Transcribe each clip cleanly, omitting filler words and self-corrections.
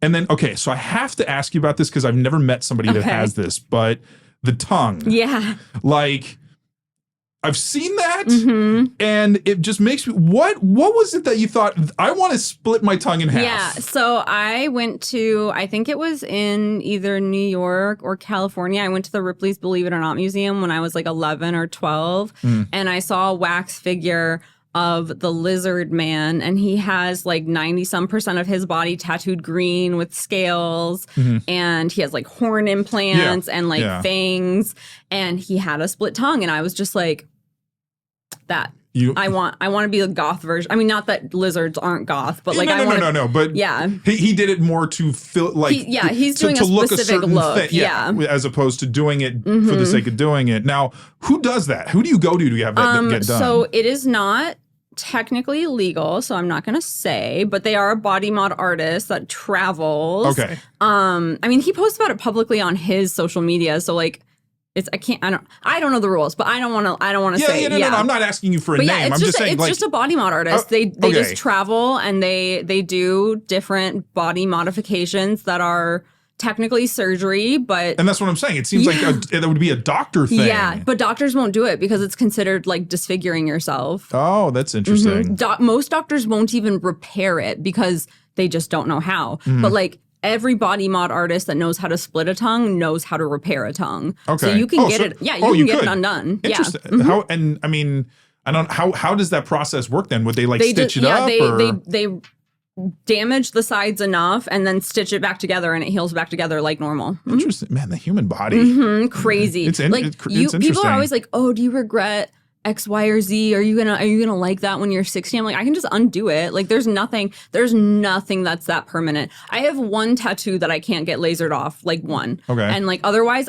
And then, okay, so I have to ask you about this because I've never met somebody that has this, but the tongue. Yeah. Like, I've seen that, and it just makes me, what was it that you thought, I want to split my tongue in half? Yeah, so I went to, I think it was in either New York or California. I went to the Ripley's Believe It or Not Museum when I was like 11 or 12, and I saw a wax figure of the lizard man, and he has like 90% of his body tattooed green with scales, and he has like horn implants and like fangs, and he had a split tongue, and I was just like, that. I want to be a goth version. I mean, not that lizards aren't goth, but like no. But he did it more to feel like he's doing to a look specific look, as opposed to doing it for the sake of doing it. Now, who does that? Who do you go to have that get done? So it is not technically legal, so I'm not going to say, but they are a body mod artist that travels. Okay. I mean, he posts about it publicly on his social media, so like. I don't know the rules, but I don't want to say. No, I'm not asking you for a name. I'm just saying it's just a body mod artist. They just travel and they do different body modifications that are technically surgery, but and that's what I'm saying. It seems like that would be a doctor thing. Yeah, but doctors won't do it because it's considered like disfiguring yourself. Oh, that's interesting. Most doctors won't even repair it because they just don't know how. But like. Every body mod artist that knows how to split a tongue knows how to repair a tongue. Okay. So you can get it. Yeah, you can get it undone. Interesting. Yeah. How? And I mean, I don't. How does that process work then? Would they like stitch it up? They damage the sides enough and then stitch it back together, and it heals back together like normal. Interesting, man. The human body. Crazy. It's people are always like, "Oh, do you regret X, Y, or Z? Are you gonna like that when you're 60? I'm like, I can just undo it. Like, there's nothing that's that permanent. I have one tattoo that I can't get lasered off, like one. Okay. And like otherwise,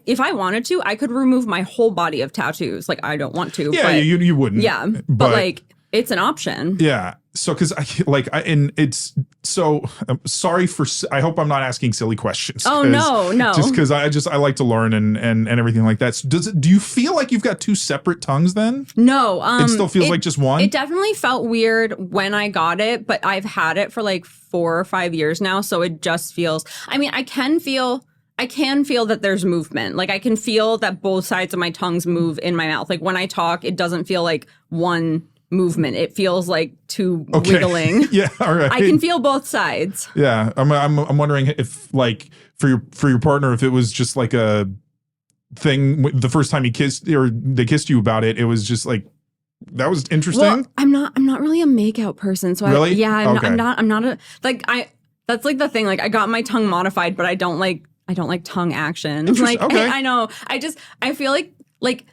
if I wanted to, I could remove my whole body of tattoos. Like, I don't want to. Yeah, but, you wouldn't. Yeah, but like, it's an option. Yeah. So, because sorry for. I hope I'm not asking silly questions. Oh no. Just because I like to learn and everything like that. So do you feel like you've got two separate tongues then? No. It still feels like just one. It definitely felt weird when I got it, but I've had it for like 4 or 5 years now, so it just feels. I mean, I can feel that there's movement. Like I can feel that both sides of my tongues move in my mouth. Like when I talk, it doesn't feel like one movement. It feels like two wiggling. Yeah, all right. I can feel both sides. Yeah, I'm wondering if like for your partner, if it was just like a thing the first time he kissed or they kissed you about it, it was just like that was interesting. Well, I'm not really a makeout person, so really? I'm not a like that's like the thing. Like I got my tongue modified, but I don't like tongue action. Like I know. I feel like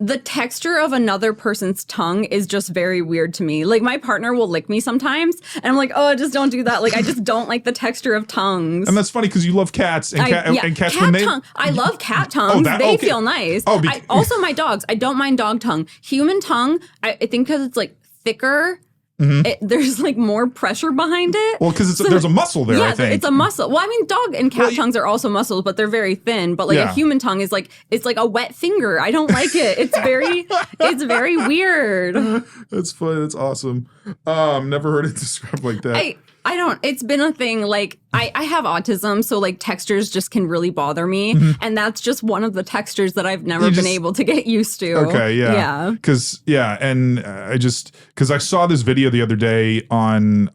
the texture of another person's tongue is just very weird to me. Like my partner will lick me sometimes and I'm like, oh, just don't do that. Like I just don't like the texture of tongues. And that's funny because you love cats and cats when tongue. I love cat tongues. They feel nice. Also my dogs. I don't mind dog tongue. Human tongue, I think because it's like thicker. There's like more pressure behind it. Well, because there's a muscle there, I think. It's a muscle. Well, I mean, dog and cat tongues are also muscles, but they're very thin. But like a human tongue is like, it's like a wet finger. I don't like it. It's very weird. That's funny. That's awesome. Never heard it described like that. I don't, it's been a thing, like, I have autism, so, like, textures just can really bother me, and that's just one of the textures that I've never been able to get used to. Okay, yeah. Because, because I saw this video the other day on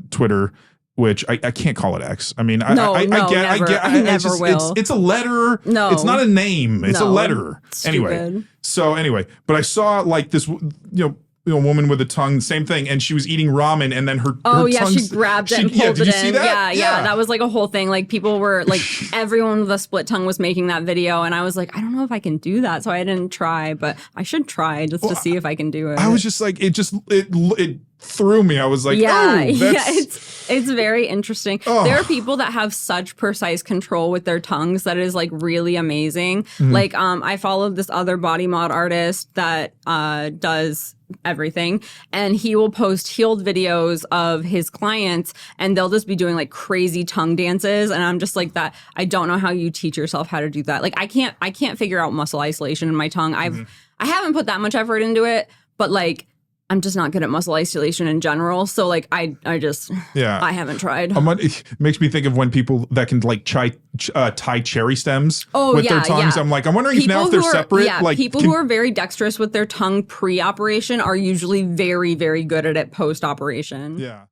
Twitter, which I can't call it X. I mean, I get I never will. It's a letter. No. It's not a name. It's a letter. Stupid. Anyway, but I saw, like, this, woman with a tongue, same thing, and she was eating ramen, and then her tongue, she grabbed it and pulled it in. See that? Yeah, that was like a whole thing. Like people were like, everyone with a split tongue was making that video, and I was like, I don't know if I can do that, so I didn't try, but I should try just to see if I can do it. I was just like, it threw me. I was like, it's very interesting. Oh. There are people that have such precise control with their tongues that is like really amazing. Like I followed this other body mod artist that does everything, and he will post healed videos of his clients, and they'll just be doing like crazy tongue dances, and I'm just like, that I don't know how you teach yourself how to do that. Like I can't figure out muscle isolation in my tongue. I haven't put that much effort into it, but like I'm just not good at muscle isolation in general. So like I just I haven't tried. It makes me think of when people that can like tie cherry stems with their tongues. I'm wondering if now if they're separate. Like people who are very dexterous with their tongue pre-operation are usually very, very good at it post-operation. Yeah.